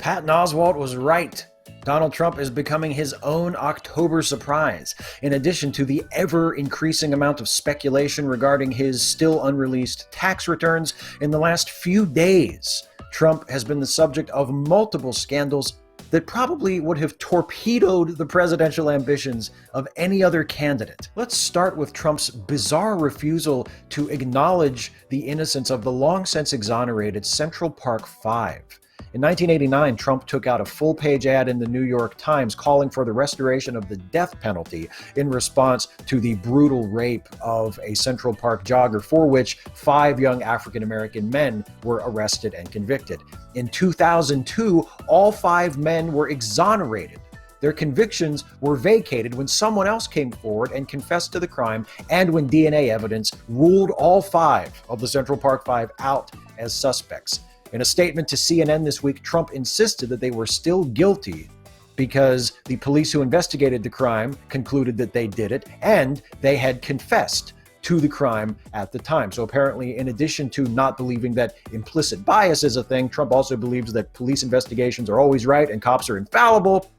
Patton Oswalt was right. Donald Trump is becoming his own October surprise. In addition to the ever-increasing amount of speculation regarding his still unreleased tax returns, in the last few days, Trump has been the subject of multiple scandals that probably would have torpedoed the presidential ambitions of any other candidate. Let's start with Trump's bizarre refusal to acknowledge the innocence of the long-since exonerated Central Park Five. In 1989, Trump took out a full-page ad in the New York Times calling for the restoration of the death penalty in response to the brutal rape of a Central Park jogger, for which 5 young African-American men were arrested and convicted. In 2002, all 5 men were exonerated. Their convictions were vacated when someone else came forward and confessed to the crime, and when DNA evidence ruled all 5 of the Central Park Five out as suspects. In a statement to CNN this week, Trump insisted that they were still guilty because the police who investigated the crime concluded that they did it, and they had confessed to the crime at the time. So apparently, in addition to not believing that implicit bias is a thing, Trump also believes that police investigations are always right and cops are infallible,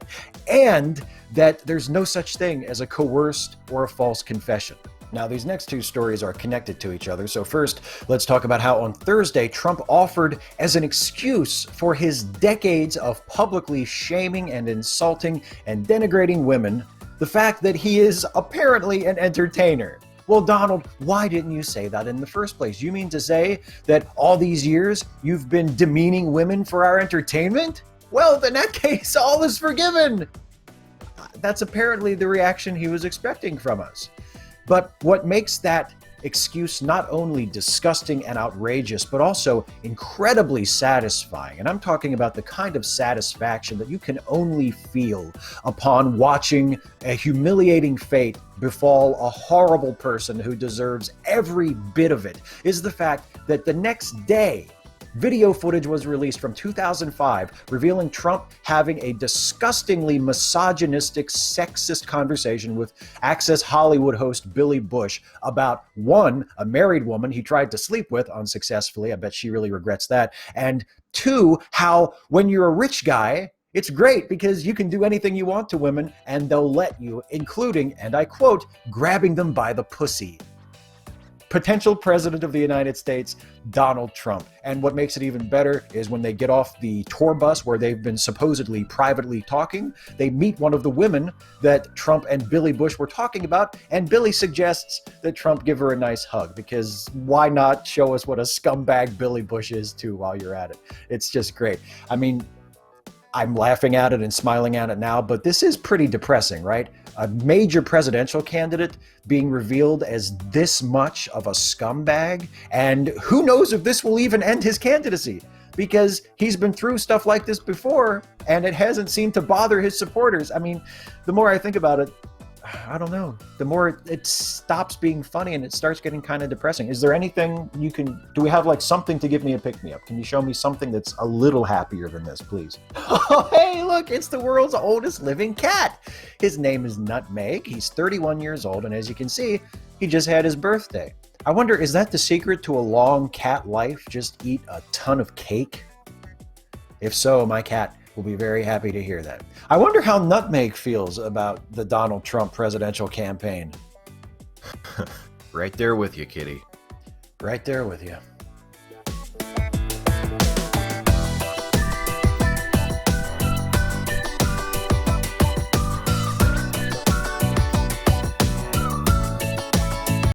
and that there's no such thing as a coerced or a false confession. Now, these next 2 stories are connected to each other. So first, let's talk about how on Thursday, Trump offered as an excuse for his decades of publicly shaming and insulting and denigrating women, the fact that he is apparently an entertainer. Well, Donald, why didn't you say that in the first place? You mean to say that all these years you've been demeaning women for our entertainment? Well, in that case, all is forgiven. That's apparently the reaction he was expecting from us. But what makes that excuse not only disgusting and outrageous, but also incredibly satisfying, and I'm talking about the kind of satisfaction that you can only feel upon watching a humiliating fate befall a horrible person who deserves every bit of it, is the fact that the next day, video footage was released from 2005 revealing Trump having a disgustingly misogynistic, sexist conversation with Access Hollywood host Billy Bush about, 1, a married woman he tried to sleep with unsuccessfully. I bet she really regrets that. And 2, how when you're a rich guy, it's great because you can do anything you want to women and they'll let you, including, and I quote, grabbing them by the pussy. Potential President of the United States, Donald Trump. And what makes it even better is when they get off the tour bus where they've been supposedly privately talking, they meet one of the women that Trump and Billy Bush were talking about, and Billy suggests that Trump give her a nice hug, because why not show us what a scumbag Billy Bush is too while you're at it? It's just great. I mean, I'm laughing at it and smiling at it now, but this is pretty depressing, right? A major presidential candidate being revealed as this much of a scumbag, and who knows if this will even end his candidacy, because he's been through stuff like this before and it hasn't seemed to bother his supporters. I mean, the more I think about it, I don't know, the more it stops being funny and it starts getting kind of depressing. Is there anything you can, do we have like something to give me a pick-me-up? Can you show me something that's a little happier than this, please? Oh, hey, look, it's the world's oldest living cat. His name is Nutmeg. He's 31 years old, and as you can see, he just had his birthday. I wonder, is that the secret to a long cat life? Just eat a ton of cake? If so, my cat will be very happy to hear that. I wonder how Nutmeg feels about the Donald Trump presidential campaign. Right there with you, kitty. Right there with you.